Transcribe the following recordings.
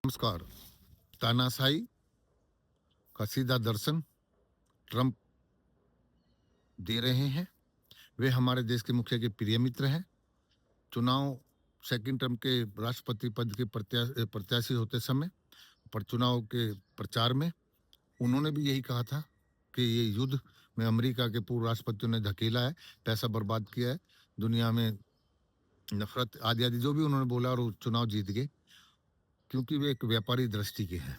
नमस्कार। तानाशाही का सीधा दर्शन ट्रंप दे रहे हैं। वे हमारे देश के मुखिया के प्रिय मित्र हैं। चुनाव सेकंड टर्म के राष्ट्रपति पद के प्रत्याशी होते समय पर चुनाव के प्रचार में उन्होंने भी यही कहा था कि ये युद्ध में अमेरिका के पूर्व राष्ट्रपतियों ने धकेला है, पैसा बर्बाद किया है, दुनिया में नफरत आदि-आदि जो भी उन्होंने बोला और वो चुनाव जीत गए क्योंकि वे एक व्यापारी दृष्टि के हैं।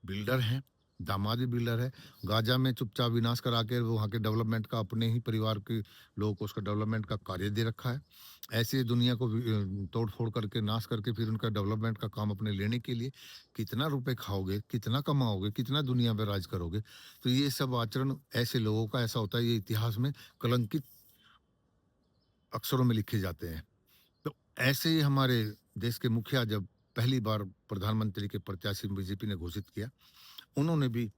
बिल्डर हैं, दामाद भी बिल्डर है। गाज़ा में चुपचाप विनाश करा के वहाँ के डेवलपमेंट का अपने ही परिवार के लोगों को उसका डेवलपमेंट का कार्य दे रखा है। ऐसे दुनिया को तोड़-फोड़ करके, नाश करके फिर उनका डेवलपमेंट का काम अपने लेने के लिए कितना रुपए खाओगे, कितना कमाओगे, कितना दुनिया पे राज करोगे। तो ये सब आचरण ऐसे लोगों का ऐसा होता है, ये इतिहास में कलंकित अक्षरों में लिखे जाते हैं। तो ऐसे ही हमारे देश के मुखिया जब पहली बार प्रधानमंत्री के प्रत्याशी बीजेपी ने घोषित किया, उन्होंने भी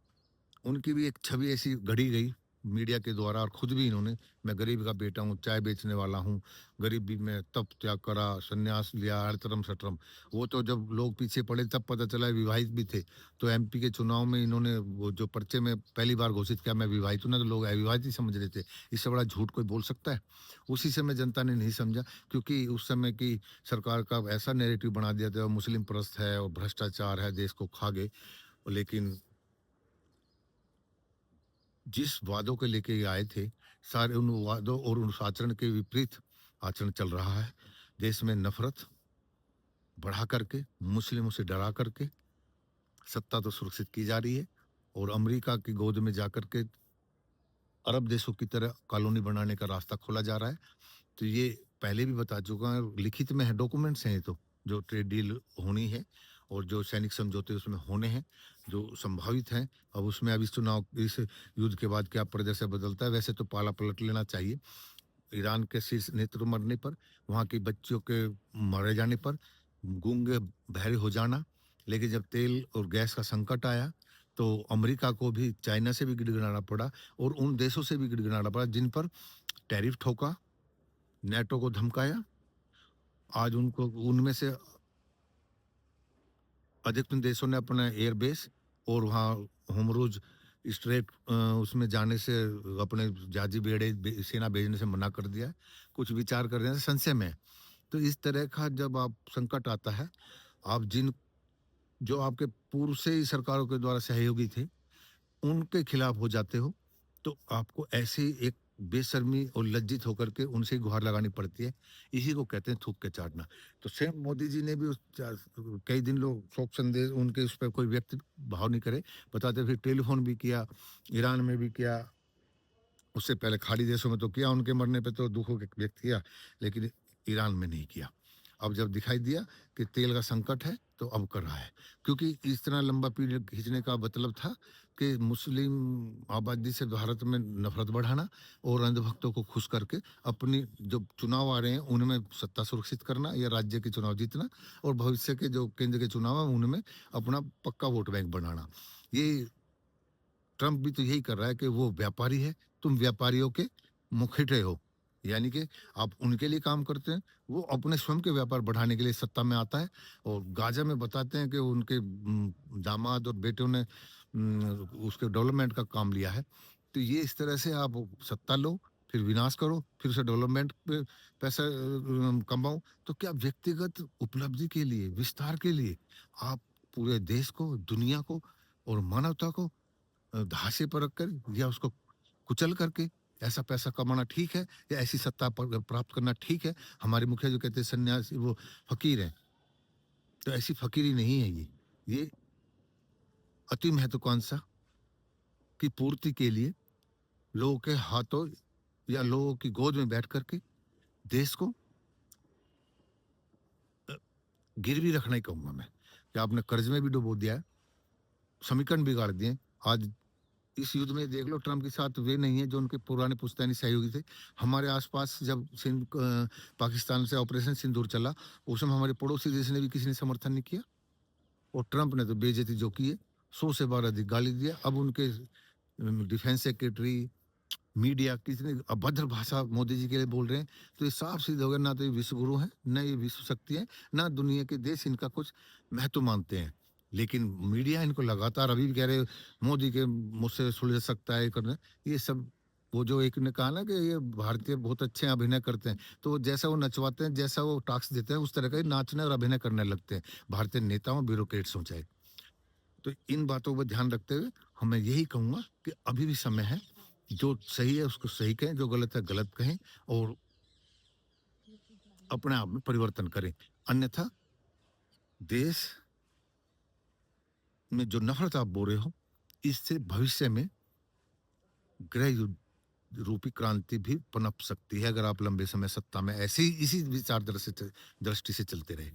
उनकी भी एक छवि ऐसी गढ़ी गई मीडिया के द्वारा और खुद भी इन्होंने, मैं गरीब का बेटा हूँ, चाय बेचने वाला हूँ, गरीबी में तप त्याग करा, संन्यास लिया, हरतरम सटरम। वो तो जब लोग पीछे पड़े तब पता चला विवाहित भी थे। तो एमपी के चुनाव में इन्होंने वो जो पर्चे में पहली बार घोषित किया मैं विवाहित हूँ ना, तो लोग अविवाहित ही समझ रहे थे। इससे बड़ा झूठ कोई बोल सकता है? उसी समय जनता ने नहीं समझा क्योंकि उस समय की सरकार का ऐसा नैरेटिव बना दिया था, मुस्लिम परस्त है और भ्रष्टाचार है, देश को खा गए। लेकिन जिस वादों को लेके ये आए थे, सारे उन वादों और उस आचरण के विपरीत आचरण चल रहा है। देश में नफ़रत बढ़ा करके, मुस्लिमों से डरा करके सत्ता तो सुरक्षित की जा रही है और अमेरिका की गोद में जाकर के अरब देशों की तरह कॉलोनी बनाने का रास्ता खोला जा रहा है। तो ये पहले भी बता चुका हूँ, लिखित में है, डॉक्यूमेंट्स हैं ये तो, जो ट्रेड डील होनी है और जो सैनिक समझौते उसमें होने हैं, जो संभावित हैं। अब उसमें अब इस युद्ध के बाद क्या परिदृश्य बदलता है, वैसे तो पाला पलट लेना चाहिए। ईरान के शीर्ष नेतृत्व मरने पर, वहाँ की बच्चियों के मारे जाने पर, गूंगे बहरे हो जाना, लेकिन जब तेल और गैस का संकट आया, तो अमेरिका को भी चाइना से भी गिड़गिड़ाना पड़ा और उन देशों से भी गिड़गिड़ाना पड़ा जिन पर टैरिफ ठोका, नेटो को धमकाया। आज उनको उनमें से अधिकतर देशों ने अपना एयरबेस और वहाँ होमरूज स्ट्रेट उसमें जाने से अपने जाजी बेड़े सेना भेजने से मना कर दिया है। कुछ विचार कर रहे हैं, संशय में है। तो इस तरह का जब आप संकट आता है, आप जिन जो आपके पूर्व से ही सरकारों के द्वारा सहयोगी थे, उनके खिलाफ हो जाते हो, तो आपको ऐसे ही एक बेशर्मी और लज्जित होकर के उनसे ही गुहार लगानी पड़ती है। इसी को कहते हैं थूक के चाटना। तो सेम मोदी जी ने भी कई दिन लोग शोक संदेश उनके उस पर कोई व्यक्ति भाव नहीं करे, बताते फिर टेलीफ़ोन भी किया, ईरान में भी किया, उससे पहले खाड़ी देशों में तो किया, उनके मरने पे तो दुःख व्यक्त किया, लेकिन ईरान में नहीं किया। अब जब दिखाई दिया कि तेल का संकट है, तो अब कर रहा है। क्योंकि इस तरह लंबा पीरियड खींचने का मतलब था कि मुस्लिम आबादी से भारत में नफ़रत बढ़ाना और अंधभक्तों को खुश करके अपनी जो चुनाव आ रहे हैं, उनमें सत्ता सुरक्षित करना या राज्य के चुनाव जीतना और भविष्य के जो केंद्र के चुनाव हैं, उनमें अपना पक्का वोट बैंक बनाना। ये ट्रंप भी तो यही कर रहा है कि वो व्यापारी है, तुम व्यापारियों के मुखिटे हो। यानी कि आप उनके लिए काम करते हैं, वो अपने स्वयं के व्यापार बढ़ाने के लिए सत्ता में आता है और गाज़ा में बताते हैं कि उनके दामाद और बेटों ने उसके डेवलपमेंट का काम लिया है। तो ये इस तरह से आप सत्ता लो, फिर विनाश करो, फिर उसे डेवलपमेंट पे पैसा कमाओ। तो क्या व्यक्तिगत उपलब्धि के लिए, विस्तार के लिए आप पूरे देश को, दुनिया को और मानवता को धाँसे पर रखकर या उसको कुचल करके ऐसा पैसा कमाना ठीक है या ऐसी सत्ता प्राप्त करना ठीक है? हमारे मुखिया जो कहते हैं सन्यासी वो फ़कीर हैं, तो ऐसी फ़कीरी नहीं है ये। ये अति महत्वाकांक्षा की पूर्ति के लिए लोगों के हाथों या लोगों की गोद में बैठ कर के देश को अ, गिरवी रखना ही कहूँगा मैं, कि आपने कर्ज में भी डुबो दिया है, समीकरण बिगाड़ दिए। आज इस युद्ध में देख लो ट्रंप के साथ वे नहीं है जो उनके पुराने पुश्तैनी सहयोगी थे। हमारे आस-पास जब पाकिस्तान से ऑपरेशन सिंदूर चला, उस समय हमारे पड़ोसी देश ने भी किसी ने समर्थन नहीं किया और ट्रंप ने तो बेइज्जती जो की है, 100 से बार अधिक गाली दिया। अब उनके डिफेंस सेक्रेटरी, मीडिया कितने अभद्र भाषा मोदी जी के लिए बोल रहे हैं, तो ये साफ सीधे हो गया, ना तो ये विश्व गुरु हैं, ना ये विश्व शक्ति है, ना दुनिया के देश इनका कुछ महत्व मानते हैं। लेकिन मीडिया इनको लगातार अभी भी कह रहे मोदी के मुझसे सुलझ सकता है, ये करना ये सब। वो जो एक ने कहा ना कि ये भारतीय बहुत अच्छे अभिनय करते हैं, तो जैसा वो नचवाते हैं, जैसा वो टास्क देते हैं, उस तरह का ही नाचने और अभिनय करने लगते हैं, भारतीय नेताओं ब्यूरोक्रेट्स हो चाहे। तो इन बातों पर ध्यान रखते हुए मैं यही कहूँगा कि अभी भी समय है, जो सही है उसको सही कहें, जो गलत है गलत कहें और अपने आप में परिवर्तन करें। अन्यथा देश में जो नफ़रत आप बो रहे हो, इससे भविष्य में गृह युद्ध रूपी क्रांति भी पनप सकती है, अगर आप लंबे समय सत्ता में ऐसे ही इसी विचार दृष्टि से चलते रहे।